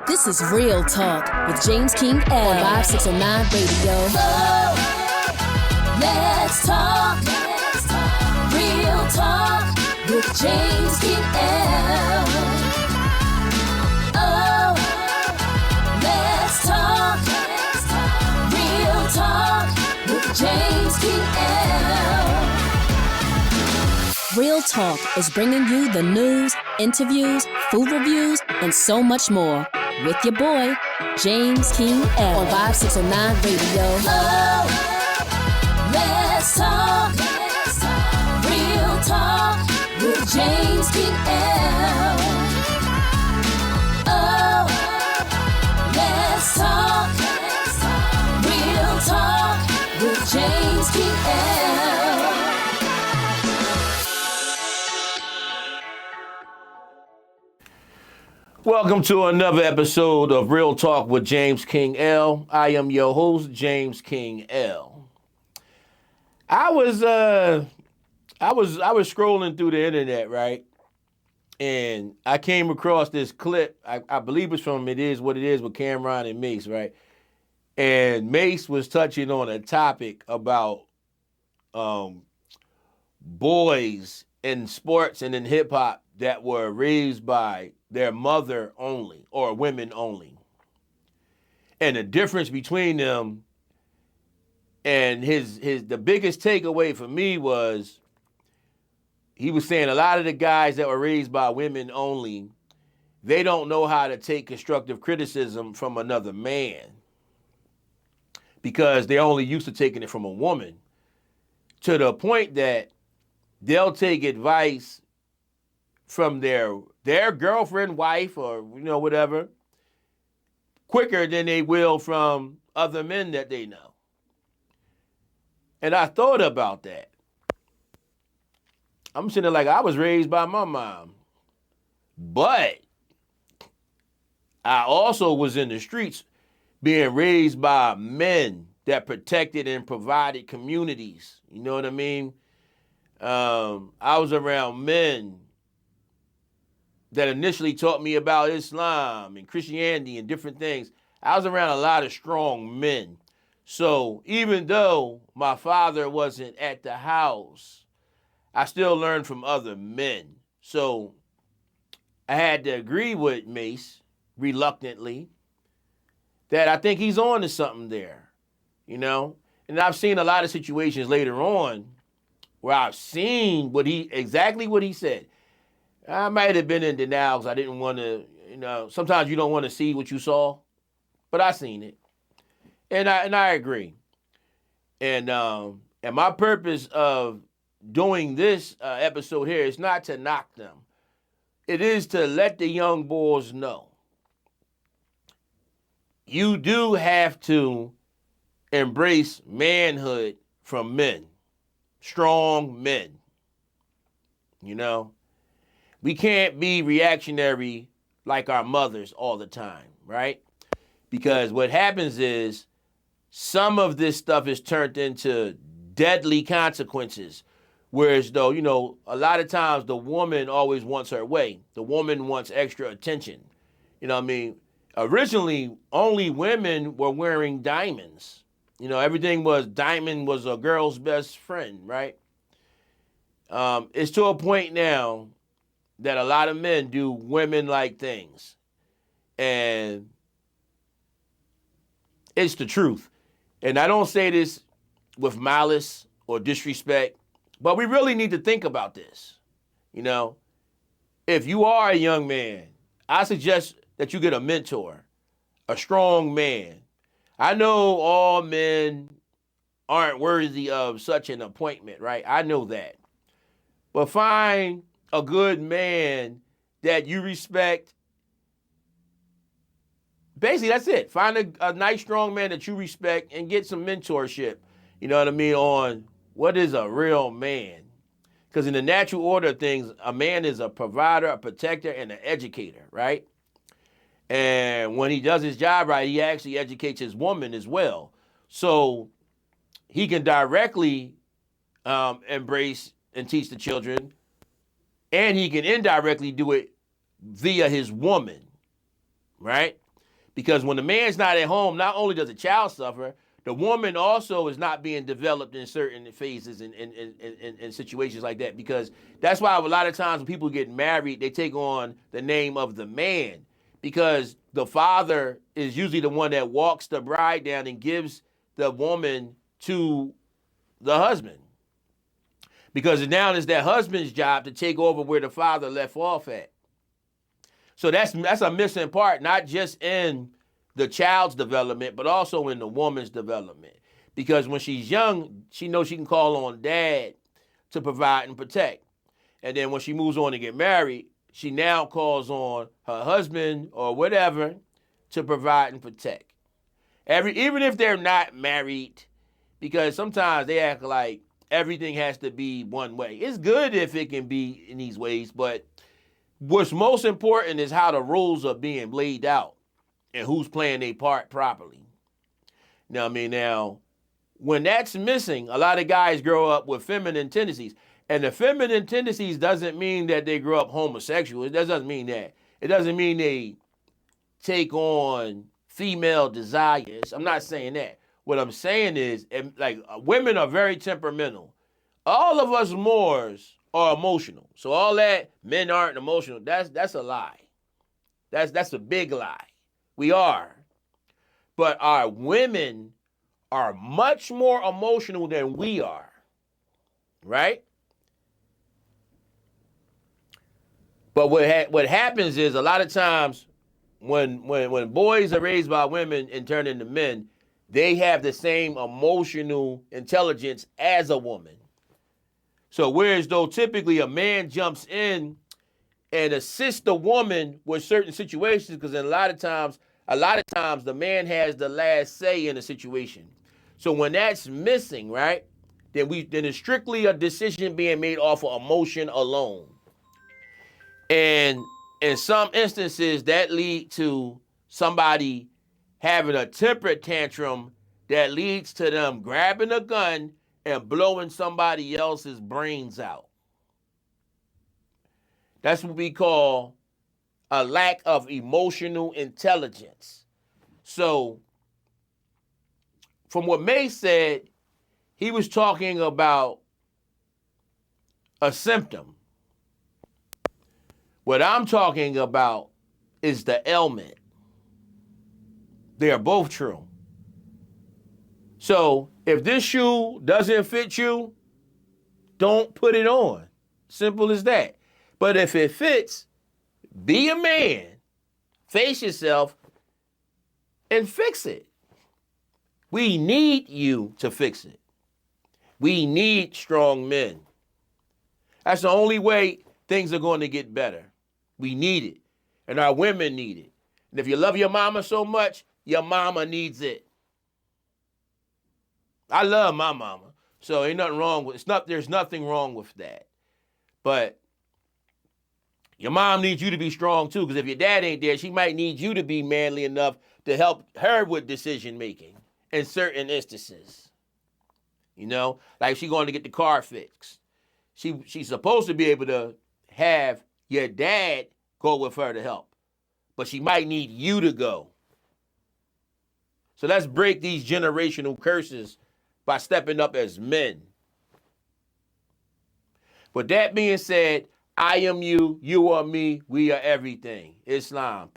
This is Real Talk with James King L on 5609 Radio. Let's talk. Real Talk with James King L. Oh, let's talk. Real Talk with James King L. Real Talk is bringing you the news, interviews, food reviews, and so much more. With your boy, James King L on 5609 Radio. Oh, let's talk. Real Talk with James King L. Oh, let's talk. Real Talk with James King L. Welcome to another episode of Real Talk with James King L. I am your host, James King L. I was scrolling through the internet, right? And I came across this clip. I believe it's from It Is What It Is with Cameron and Mace, right? And Mace was touching on a topic about boys in sports and in hip hop that were raised by their mother only or women only. And the difference between them and the biggest takeaway for me was he was saying a lot of the guys that were raised by women only, they don't know how to take constructive criticism from another man because they're only used to taking it from a woman, to the point that they'll take advice from their girlfriend, wife, or whatever, quicker than they will from other men that they know. And I thought about that. I'm sitting there like, I was raised by my mom, but I also was in the streets being raised by men that protected and provided communities. You know what I mean? I was around men that initially taught me about Islam and Christianity and different things. I was around a lot of strong men. So even though my father wasn't at the house, I still learned from other men. So I had to agree with Mace, reluctantly, that I think he's on to something there, And I've seen a lot of situations later on where I've seen exactly what he said. I might have been in denial because I didn't want to, sometimes you don't want to see what you saw, but I seen it. And I agree. And my purpose of doing this episode here is not to knock them. It is to let the young boys know. You do have to embrace manhood from men, strong men, We can't be reactionary like our mothers all the time, right? Because what happens is some of this stuff is turned into deadly consequences. Whereas though, a lot of times the woman always wants her way. The woman wants extra attention. Originally, only women were wearing diamonds. Diamond was a girl's best friend, right? It's to a point now that a lot of men do women-like things. And it's the truth. And I don't say this with malice or disrespect, but we really need to think about this. If you are a young man, I suggest that you get a mentor, a strong man. I know all men aren't worthy of such an appointment, right? I know that. But find a good man that you respect. Basically, that's it. Find a nice, strong man that you respect and get some mentorship, on what is a real man. Because in the natural order of things, a man is a provider, a protector, and an educator, right? And when he does his job right, he actually educates his woman as well. So he can directly embrace and teach the children, and he can indirectly do it via his woman, right? Because when the man's not at home, not only does the child suffer, the woman also is not being developed in certain phases and situations like that. Because that's why a lot of times when people get married, they take on the name of the man. Because the father is usually the one that walks the bride down and gives the woman to the husband. Because now it's that husband's job to take over where the father left off at. So that's a missing part, not just in the child's development, but also in the woman's development. Because when she's young, she knows she can call on dad to provide and protect. And then when she moves on to get married, she now calls on her husband or whatever to provide and protect. Even if they're not married, because sometimes they act like everything has to be one way. It's good if it can be in these ways, but what's most important is how the rules are being laid out and who's playing their part properly. Now, when that's missing, a lot of guys grow up with feminine tendencies. And the feminine tendencies doesn't mean that they grow up homosexual. It doesn't mean that. It doesn't mean they take on female desires. I'm not saying that. What I'm saying is, like, women are very temperamental. All of us Moors are emotional. So all that men aren't emotional, that's a lie. That's a big lie. We are. But our women are much more emotional than we are. Right? But what happens is a lot of times when boys are raised by women and turn into men, they have the same emotional intelligence as a woman. So whereas though typically a man jumps in and assists the woman with certain situations, because a lot of times the man has the last say in a situation. So when that's missing, right, then it's strictly a decision being made off of emotion alone. And in some instances, that lead to somebody having a temper tantrum that leads to them grabbing a gun and blowing somebody else's brains out. That's what we call a lack of emotional intelligence. So, from what May said, he was talking about a symptom. What I'm talking about is the ailment. They are both true. So if this shoe doesn't fit you, don't put it on. Simple as that. But if it fits, be a man, face yourself, and fix it. We need you to fix it. We need strong men. That's the only way things are going to get better. We need it. And our women need it. And if you love your mama so much, your mama needs it. I love my mama. So ain't nothing wrong with there's nothing wrong with that. But your mom needs you to be strong too, because if your dad ain't there, she might need you to be manly enough to help her with decision making in certain instances. You know, like she going to get the car fixed. She's supposed to be able to have your dad go with her to help, but she might need you to go. So let's break these generational curses by stepping up as men. With that being said, I am you, you are me, we are everything. Islam. Peace.